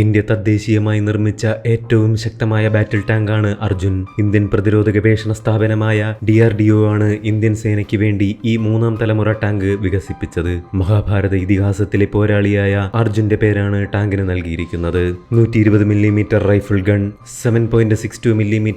India തദ്ദേശീയമായി നിർമ്മിച്ച ഏറ്റവും ശക്തമായ ബാറ്റിൽ ടാങ്കാണ് അർജുൻ. ഇന്ത്യൻ പ്രതിരോധ ഗവേഷണ സ്ഥാപനമായ DRDO ആണ് ഇന്ത്യൻ സേനയ്ക്ക് വേണ്ടി ഈ മൂന്നാം തലമുറ ടാങ്ക് വികസിപ്പിച്ചത്. മഹാഭാരത ഇതിഹാസത്തിലെ പോരാളിയായ അർജുന്റെ പേരാണ് ടാങ്കിന് നൽകിയിരിക്കുന്നത്. 120 mm rifle gun, 7.62 mm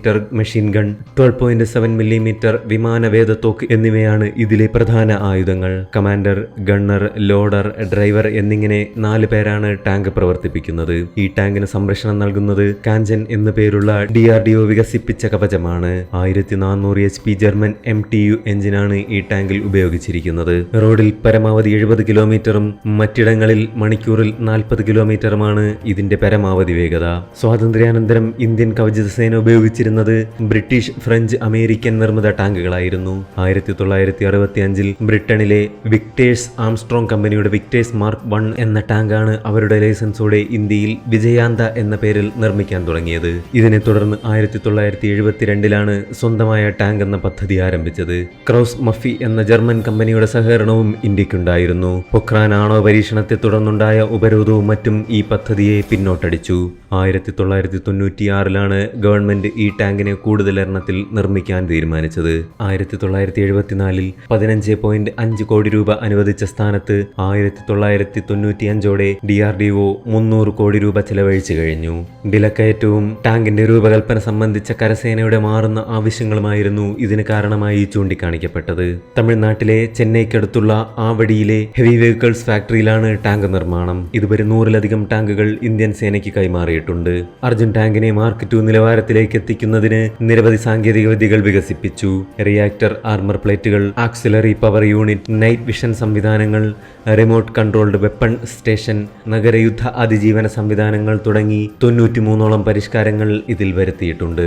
machine gun, 12.7 mm വിമാന വേധത്തോക്ക് എന്നിവയാണ് ഇതിലെ പ്രധാന ആയുധങ്ങൾ. കമാൻഡർ, ഗണ്ണർ, ലോഡർ, ഡ്രൈവർ എന്നിങ്ങനെ 4 പേരാണ് ടാങ്ക് പ്രവർത്തിപ്പിക്കുന്നത്. ഈ ടാങ്കിന് സംരക്ഷണം നൽകുന്നത് കാഞ്ചൻ എന്നു പേരുള്ള DRDO വികസിപ്പിച്ച കവചമാണ്. 1400 HP ജർമ്മൻ MTU എഞ്ചിനാണ് ഈ ടാങ്കിൽ ഉപയോഗിച്ചിരിക്കുന്നത്. റോഡിൽ പരമാവധി 70 കിലോമീറ്ററും മറ്റിടങ്ങളിൽ മണിക്കൂറിൽ 40 കിലോമീറ്ററുമാണ് ഇതിന്റെ പരമാവധി വേഗത. സ്വാതന്ത്ര്യാനന്തരം ഇന്ത്യൻ കവചിത സേന ഉപയോഗിച്ചിരുന്നത് ബ്രിട്ടീഷ്, ഫ്രഞ്ച്, അമേരിക്കൻ നിർമ്മിത ടാങ്കുകളായിരുന്നു. 1965 ബ്രിട്ടനിലെ വിക്ടേഴ്സ് ആംസ്ട്രോങ് കമ്പനിയുടെ വിക്ടേഴ്സ് മാർക്ക് 1 എന്ന ടാങ്കാണ് അവരുടെ ലൈസൻസോടെ ഇന്ത്യയിൽ വിജയാന്ത എന്ന പേരിൽ നിർമ്മിക്കാൻ തുടങ്ങിയത്. ഇതിനെ തുടർന്ന് 1972 സ്വന്തമായ ടാങ്ക് എന്ന പദ്ധതി ആരംഭിച്ചത്. ക്രൗസ് മഫി എന്ന ജർമ്മൻ കമ്പനിയുടെ സഹകരണവും ഇന്ത്യക്കുണ്ടായിരുന്നു. പൊഖ്രാൻ ആണവ പരീക്ഷണത്തെ തുടർന്നുണ്ടായ ഉപരോധവും മറ്റും ഈ പദ്ധതിയെ പിന്നോട്ടടിച്ചു. 1996 ഗവൺമെന്റ് ഈ ടാങ്കിനെ കൂടുതൽ എണ്ണത്തിൽ നിർമ്മിക്കാൻ തീരുമാനിച്ചത്. 1974 15.5 കോടി രൂപ അനുവദിച്ച സ്ഥാനത്ത് 1995 DRDO 300 കോടി രൂപ ചെലവഴിച്ചു കഴിഞ്ഞു. വിലക്കയറ്റവും ടാങ്കിന്റെ രൂപകൽപ്പന സംബന്ധിച്ച കരസേനയുടെ മാറുന്ന ആവശ്യങ്ങളുമായിരുന്നു ഇതിന് കാരണമായി ചൂണ്ടിക്കാണിക്കപ്പെട്ടത്. തമിഴ്നാട്ടിലെ ചെന്നൈക്കടുത്തുള്ള ആവടിയിലെ ഹെവി വെഹിക്കിൾസ് ഫാക്ടറിയിലാണ് ടാങ്ക് നിർമ്മാണം. ഇതുവരെ 100-ലധികം ടാങ്കുകൾ ഇന്ത്യൻ സേനയ്ക്ക് കൈമാറിയിട്ടുണ്ട്. അർജുൻ ടാങ്കിനെ മാർക്ക് 2 നിലവാരത്തിലേക്ക് എത്തിക്കുന്നതിന് നിരവധി സാങ്കേതിക വിദ്യകൾ വികസിപ്പിച്ചു. റിയാക്ടർ, ആർമർ പ്ലേറ്റുകൾ, axillary power unit, night vision സംവിധാനങ്ങൾ, റിമോട്ട് കൺട്രോൾഡ് വെപ്പൺ സ്റ്റേഷൻ, നഗരയുദ്ധ അതിജീവന സംവിധാനങ്ങൾ തുടങ്ങി 93ഓളം പരിഷ്കാരങ്ങൾ ഇതിൽ വരുത്തിയിട്ടുണ്ട്.